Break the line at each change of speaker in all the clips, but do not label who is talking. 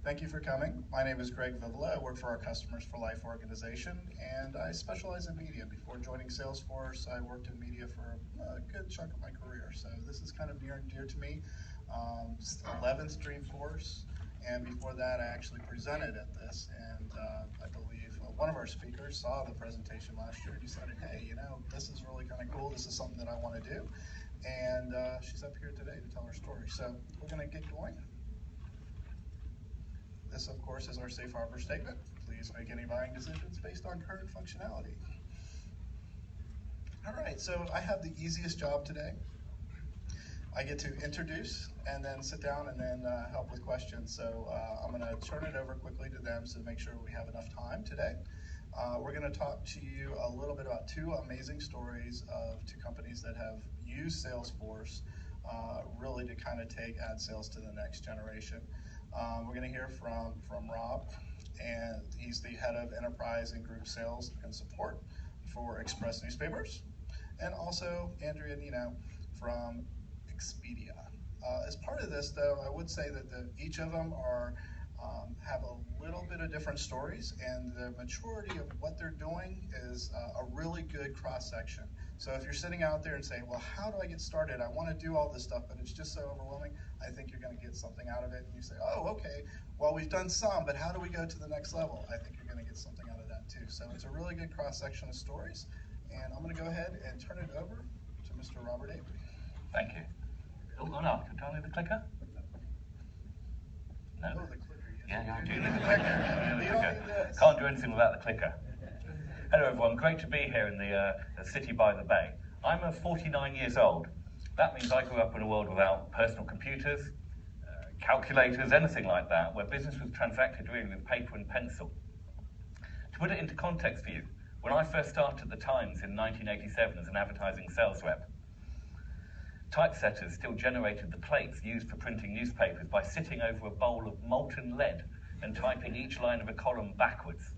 Thank you for coming. My name is Greg Vivela. I work for our Customers for Life organization, and I specialize in media. Before joining Salesforce, I worked in media for a good chunk of my career, so this is kind of near and dear to me. 11th Dreamforce, and before that I actually presented at this, and I believe one of our speakers saw the presentation last year and decided, hey, you know, this is really kind of cool, this is something that I want to do, and she's up here today to tell her story. So we're going to get going. This, of course, is our safe harbor statement. Please make any buying decisions based on current functionality. All right, so I have the easiest job today. I get to introduce and then sit down and then help with questions. So I'm going to turn it over quickly to them to make sure we have enough time today. We're going to talk to you a little bit about two amazing stories of two companies that have used Salesforce really to kind of take ad sales to the next generation. We're going to hear from Rob, and he's the head of enterprise and group sales and support for Express newspapers, and also Andrea Nino from Expedia. As part of this, though, I would say that each of them have a little bit of different stories, and the majority of what they're doing is a really good cross-section. So if you're sitting out there and saying, well, how do I get started? I want to do all this stuff, but it's just so overwhelming, I think you're going to get something out of it. And you say, oh, okay, well, we've done some, but how do we go to the next level? I think you're going to get something out of that, too. So it's a really good cross-section of stories, and I'm going to go ahead and turn it over to Mr. Robert Avery.
Thank you. Oh, no, do I need the clicker? No?
Oh, the clicker, yes.
Yeah, I do need the clicker. Can't do anything without the clicker. Hello everyone, great to be here in the city by the bay. I'm 49 years old. That means I grew up in a world without personal computers, calculators, anything like that, where business was transacted really with paper and pencil. To put it into context for you, when I first started at the Times in 1987 as an advertising sales rep, typesetters still generated the plates used for printing newspapers by sitting over a bowl of molten lead and typing each line of a column backwards.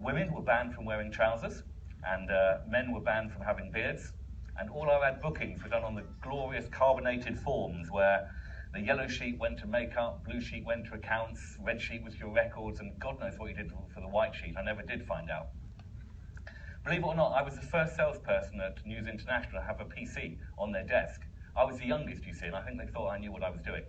Women were banned from wearing trousers, and men were banned from having beards, and all our ad bookings were done on the glorious carbonated forms where the yellow sheet went to makeup, blue sheet went to accounts, red sheet was your records, and God knows what you did for the white sheet. I never did find out. Believe it or not, I was the first salesperson at News International to have a PC on their desk. I was the youngest, you see, and I think they thought I knew what I was doing.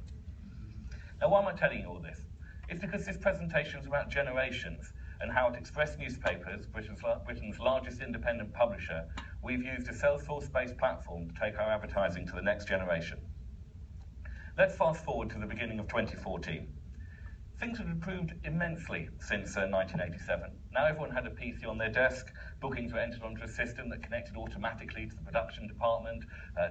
Now, why am I telling you all this? It's because this presentation is about generations, and how at Express Newspapers, Britain's largest independent publisher, we've used a Salesforce-based platform to take our advertising to the next generation. Let's fast forward to the beginning of 2014. Things have improved immensely since 1987. Now everyone had a PC on their desk, bookings were entered onto a system that connected automatically to the production department,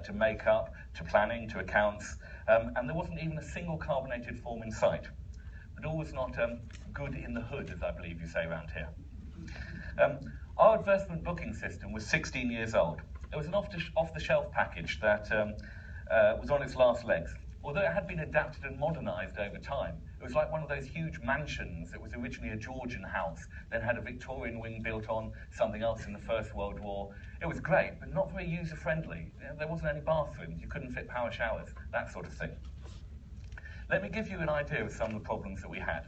to makeup, to planning, to accounts, and there wasn't even a single carbonated form in sight. But all was not good in the hood, as I believe you say around here. Our advertisement booking system was 16 years old. It was an off-the-shelf package that was on its last legs. Although it had been adapted and modernized over time, it was like one of those huge mansions that was originally a Georgian house, then had a Victorian wing built on something else in the First World War. It was great, but not very user-friendly. There wasn't any bathrooms, you couldn't fit power showers, that sort of thing. Let me give you an idea of some of the problems that we had.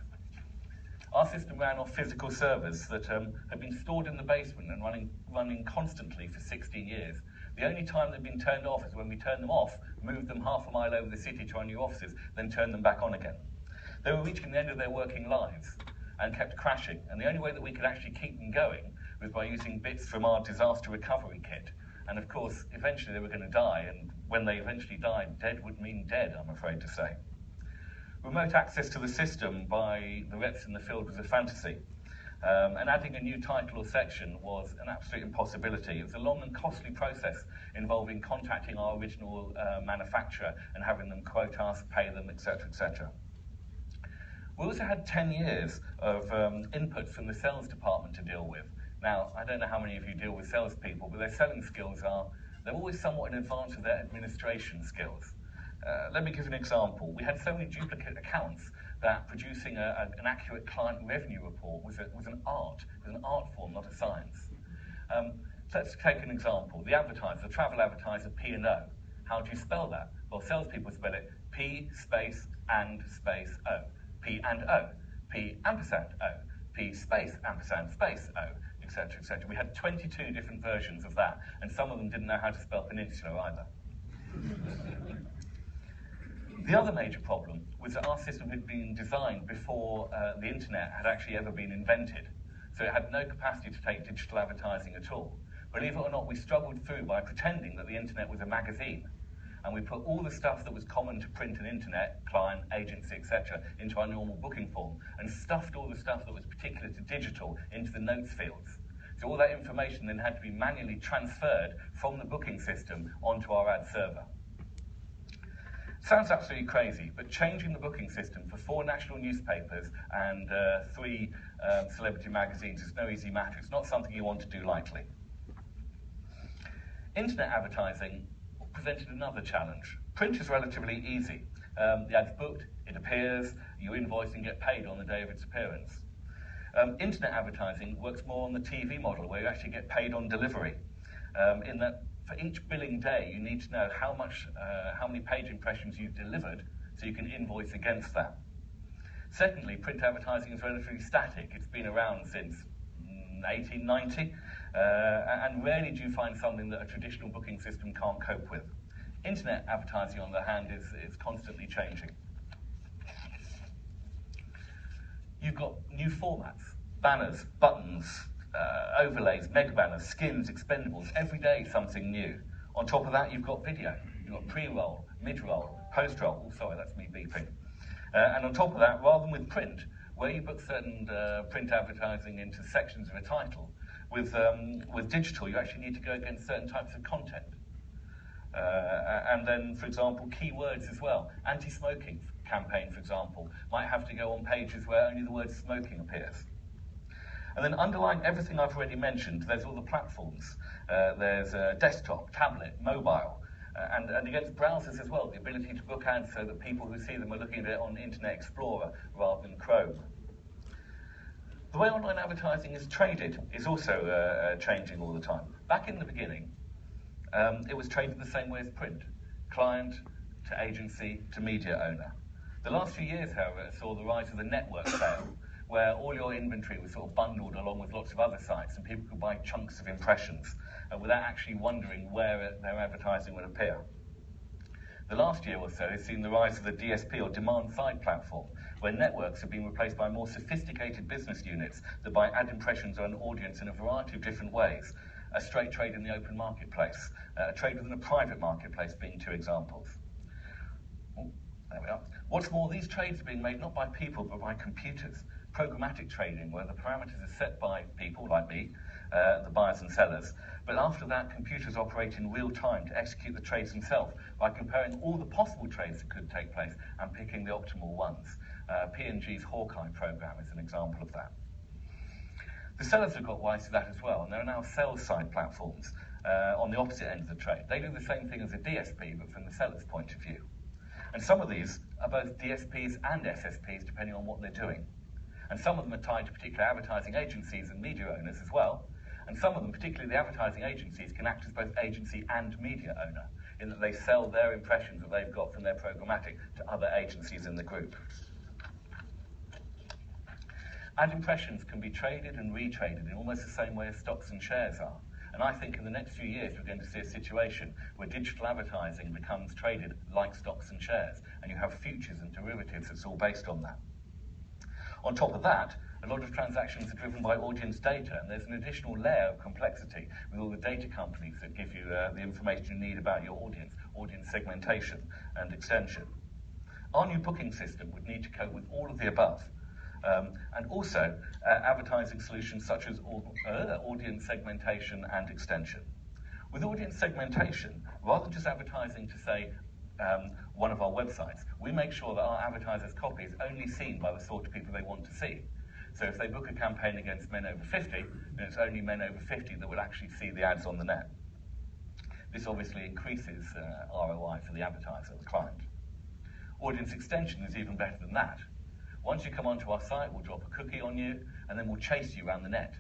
Our system ran off physical servers that had been stored in the basement and running constantly for 16 years. The only time they'd been turned off is when we turned them off, moved them half a mile over the city to our new offices, then turned them back on again. They were reaching the end of their working lives and kept crashing, and the only way that we could actually keep them going was by using bits from our disaster recovery kit. And of course, eventually they were going to die, and when they eventually died, dead would mean dead, I'm afraid to say. Remote access to the system by the reps in the field was a fantasy. And adding a new title or section was an absolute impossibility. It was a long and costly process involving contacting our original manufacturer and having them quote us, pay them, etc., etc. We also had 10 years of input from the sales department to deal with. Now, I don't know how many of you deal with salespeople, but their selling skills they're always somewhat in advance of their administration skills. Let me give you an example. We had so many duplicate accounts that producing an accurate client revenue report was an art. It was an art form, not a science. Let's take an example. The advertiser, the travel advertiser, P&O. How do you spell that? Well, salespeople spell it P space and space O. P and O, P ampersand O, P space ampersand space O, etc., etc. We had 22 different versions of that, and some of them didn't know how to spell peninsula either. The other major problem was that our system had been designed before the internet had actually ever been invented, so it had no capacity to take digital advertising at all. Believe it or not, we struggled through by pretending that the internet was a magazine, and we put all the stuff that was common to print and internet, client, agency, etc., into our normal booking form, and stuffed all the stuff that was particular to digital into the notes fields. So all that information then had to be manually transferred from the booking system onto our ad server. Sounds absolutely crazy, but changing the booking system for 4 national newspapers and 3 celebrity magazines is no easy matter. It's not something you want to do lightly. Internet advertising presented another challenge. Print is relatively easy. The ad's booked, it appears, you invoice and get paid on the day of its appearance. Internet advertising works more on the TV model, where you actually get paid on delivery, in that for each billing day, you need to know how many page impressions you've delivered, so you can invoice against that. Secondly, print advertising is relatively static. It's been around since 1890, and rarely do you find something that a traditional booking system can't cope with. Internet advertising, on the other hand, is constantly changing. You've got new formats, banners, buttons, overlays, mega banners, skins, expendables, every day something new. On top of that, you've got video. You've got pre-roll, mid-roll, post-roll. Oh, sorry, that's me beeping. And on top of that, rather than with print, where you book certain print advertising into sections of a title, with digital, you actually need to go against certain types of content. And then, for example, keywords as well. Anti-smoking campaign, for example, might have to go on pages where only the word smoking appears. And then underlying everything I've already mentioned, there's all the platforms. There's desktop, tablet, mobile, and against browsers as well, the ability to book ads so that people who see them are looking at it on Internet Explorer rather than Chrome. The way online advertising is traded is also changing all the time. Back in the beginning, it was traded the same way as print, client to agency to media owner. The last few years, however, saw the rise of the network sale, where all your inventory was sort of bundled along with lots of other sites, and people could buy chunks of impressions without actually wondering where their advertising would appear. The last year or so has seen the rise of the DSP, or demand-side platform, where networks have been replaced by more sophisticated business units that buy ad impressions on an audience in a variety of different ways. A straight trade in the open marketplace, a trade within a private marketplace being 2 examples. Oh, there we are. What's more, these trades are being made not by people, but by computers. Programmatic trading, where the parameters are set by people like me, the buyers and sellers, but after that, computers operate in real time to execute the trades themselves by comparing all the possible trades that could take place and picking the optimal ones. P&G's Hawkeye program is an example of that. The sellers have got wise to that as well, and there are now sales-side platforms on the opposite end of the trade. They do the same thing as a DSP, but from the seller's point of view. And some of these are both DSPs and SSPs, depending on what they're doing. And some of them are tied to particular advertising agencies and media owners as well. And some of them, particularly the advertising agencies, can act as both agency and media owner, in that they sell their impressions that they've got from their programmatic to other agencies in the group. Ad impressions can be traded and retraded in almost the same way as stocks and shares are. And I think in the next few years we're going to see a situation where digital advertising becomes traded like stocks and shares, and you have futures and derivatives that's all based on that. On top of that, a lot of transactions are driven by audience data, and there's an additional layer of complexity with all the data companies that give you the information you need about your audience segmentation and extension. Our new booking system would need to cope with all of the above. And also advertising solutions such as audience segmentation and extension. With audience segmentation, rather than just advertising to, say, one of our websites, we make sure that our advertisers' copy is only seen by the sort of people they want to see. So if they book a campaign against men over 50, then it's only men over 50 that will actually see the ads on the net. This obviously increases ROI for the advertiser, the client. Audience extension is even better than that. Once you come onto our site, we'll drop a cookie on you, and then we'll chase you around the net.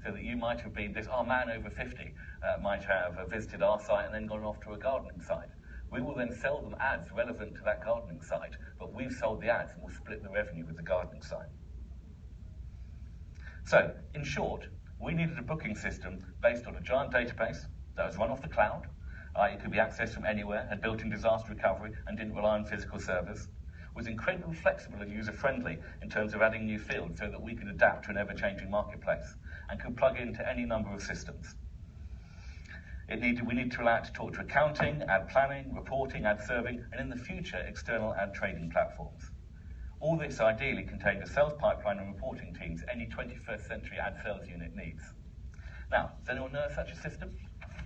So that you might have been, our man over 50 might have visited our site and then gone off to a gardening site. We will then sell them ads relevant to that gardening site, but we've sold the ads and we'll split the revenue with the gardening sign. So, in short, we needed a booking system based on a giant database that was run off the cloud. It could be accessed from anywhere, had built-in disaster recovery, and didn't rely on physical servers. Was incredibly flexible and user-friendly in terms of adding new fields so that we could adapt to an ever-changing marketplace, and could plug into any number of systems. We need to allow it to talk to accounting, ad planning, reporting, ad serving, and in the future, external ad trading platforms. All this ideally contained a sales pipeline and reporting teams any 21st century ad sales unit needs. Now, does anyone know of such a system?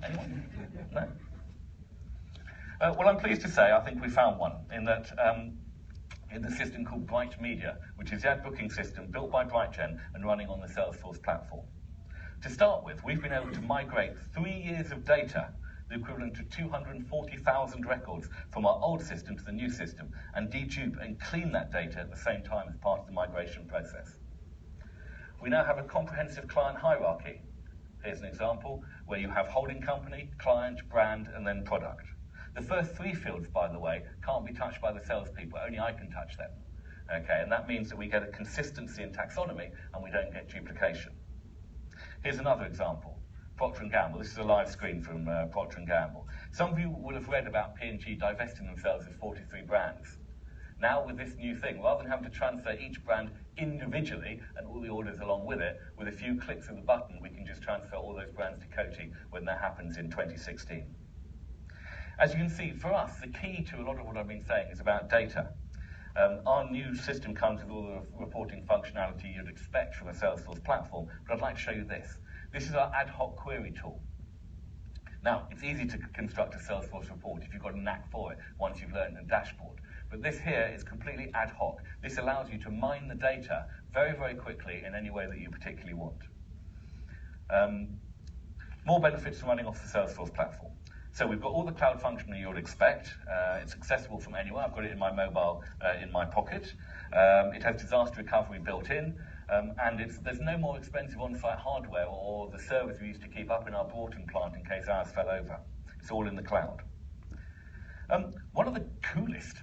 Anyone? No? Well, I'm pleased to say I think we found one in the system called BrightMedia, which is the ad booking system built by BrightGen and running on the Salesforce platform. To start with, we've been able to migrate 3 years of data, the equivalent to 240,000 records, from our old system to the new system, and dedupe and clean that data at the same time as part of the migration process. We now have a comprehensive client hierarchy. Here's an example where you have holding company, client, brand, and then product. The first 3 fields, by the way, can't be touched by the salespeople. Only I can touch them. Okay, and that means that we get a consistency in taxonomy and we don't get duplication. Here's another example. Procter & Gamble. This is a live screen from Procter & Gamble. Some of you will have read about P&G divesting themselves of 43 brands. Now, with this new thing, rather than having to transfer each brand individually and all the orders along with it, with a few clicks of the button, we can just transfer all those brands to Coty when that happens in 2016. As you can see, for us, the key to a lot of what I've been saying is about data. Our new system comes with all the reporting functionality you'd expect from a Salesforce platform, but I'd like to show you this. This is our ad hoc query tool. Now, it's easy to construct a Salesforce report if you've got a knack for it once you've learned a dashboard. But this here is completely ad hoc. This allows you to mine the data very, very quickly in any way that you particularly want. More benefits from running off the Salesforce platform. So we've got all the cloud functionality you'd expect. It's accessible from anywhere. I've got it in my mobile, in my pocket. It has disaster recovery built in. And there's no more expensive on-site hardware or the servers we used to keep up in our Broughton plant in case ours fell over. It's all in the cloud. One of the coolest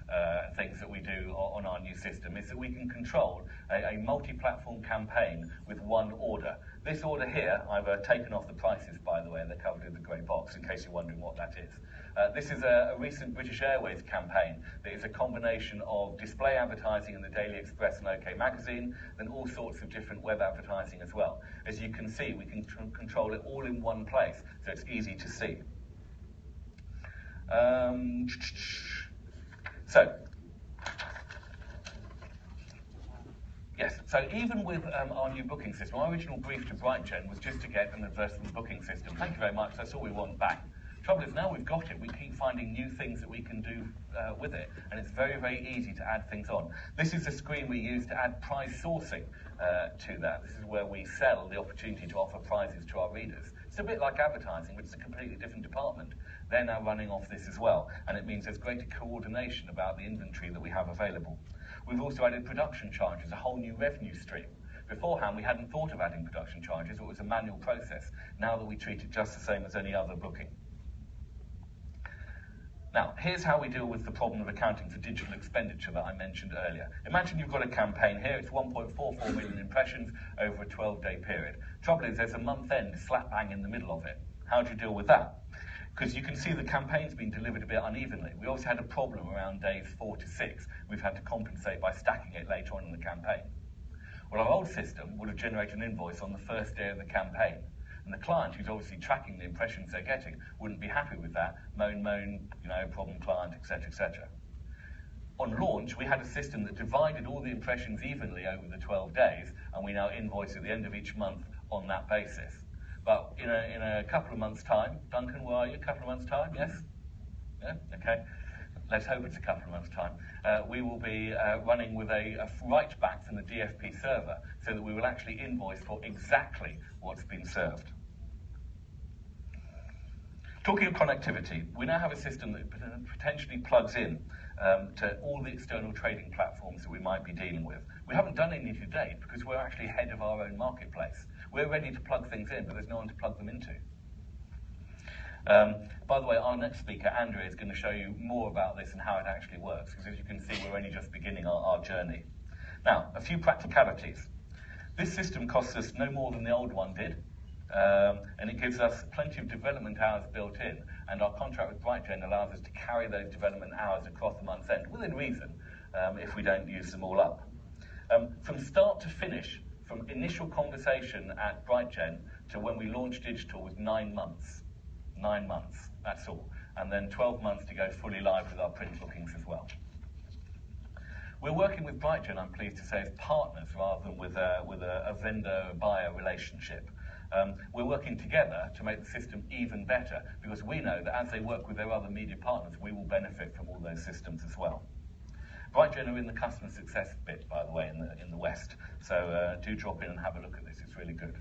things that we do on our new system is that we can control a multi-platform campaign with one order. This order here, I've taken off the prices, by the way, they're covered in the grey box in case you're wondering what that is. This is a recent British Airways campaign that is a combination of display advertising in the Daily Express and OK Magazine, then all sorts of different web advertising as well. As you can see, we can control it all in one place, so it's easy to see. So even with our new booking system, our original brief to BrightGen was just to get an advertisement booking system. Thank you very much, that's all we want back. Trouble is, now we've got it, we keep finding new things that we can do with it, and it's very, very easy to add things on. This is the screen we use to add prize sourcing to that. This is where we sell the opportunity to offer prizes to our readers. It's a bit like advertising, which is a completely different department. They're now running off this as well, and it means there's greater coordination about the inventory that we have available. We've also added production charges, a whole new revenue stream. Beforehand, we hadn't thought of adding production charges, it was a manual process. Now that we treat it just the same as any other booking. Now, here's how we deal with the problem of accounting for digital expenditure that I mentioned earlier. Imagine you've got a campaign here, it's 1.44 million impressions over a 12-day period. Trouble is, there's a month end slap bang in the middle of it. How do you deal with that? Because you can see the campaign's been delivered a bit unevenly. We also had a problem around days 4 to 6. We've had to compensate by stacking it later on in the campaign. Well, our old system would have generated an invoice on the first day of the campaign. And the client, who's obviously tracking the impressions they're getting, wouldn't be happy with that. Moan, problem client, etc., etc. On launch, we had a system that divided all the impressions evenly over the 12 days, and we now invoice at the end of each month on that basis. But in a couple of months' time, Duncan, where are you? A couple of months' time, yes? Yeah? Okay. Let's hope it's a couple of months' time. We will be running with a write back from the DFP server so that we will actually invoice for exactly what's been served. Talking of connectivity, we now have a system that potentially plugs in to all the external trading platforms that we might be dealing with. We haven't done any to date because we're actually ahead of our own marketplace. We're ready to plug things in, but there's no one to plug them into. By the way, our next speaker, Andrea, is going to show you more about this and how it actually works, because as you can see, we're only just beginning our journey. Now, a few practicalities. This system costs us no more than the old one did, and it gives us plenty of development hours built in, and our contract with BrightGen allows us to carry those development hours across the month's end, within reason, if we don't use them all up. From start to finish, from initial conversation at BrightGen to when we launched digital was 9 months. 9 months, that's all. And then 12 months to go fully live with our print bookings as well. We're working with BrightGen, I'm pleased to say, as partners rather than with a vendor-buyer relationship. We're working together to make the system even better, because we know that as they work with their other media partners, we will benefit from all those systems as well. BrightGen are in the customer success bit, by the way, in the West. So do drop in and have a look at this. It's really good.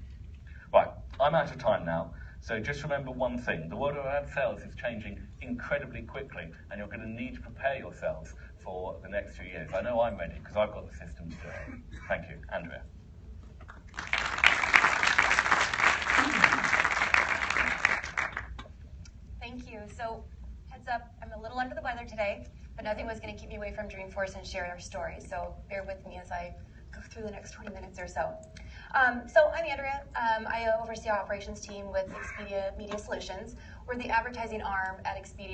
Right, I'm out of time now. So just remember one thing. The world of ad sales is changing incredibly quickly, and you're going to need to prepare yourselves for the next 2 years. I know I'm ready, because I've got the systems to do it. Thank you. Andrea.
Thank you. So, heads up, I'm a little under the weather today, but nothing was going to keep me away from Dreamforce and sharing our story. So bear with me as I go through the next 20 minutes or so. So I'm Andrea. I oversee our operations team with Expedia Media Solutions. We're the advertising arm at Expedia.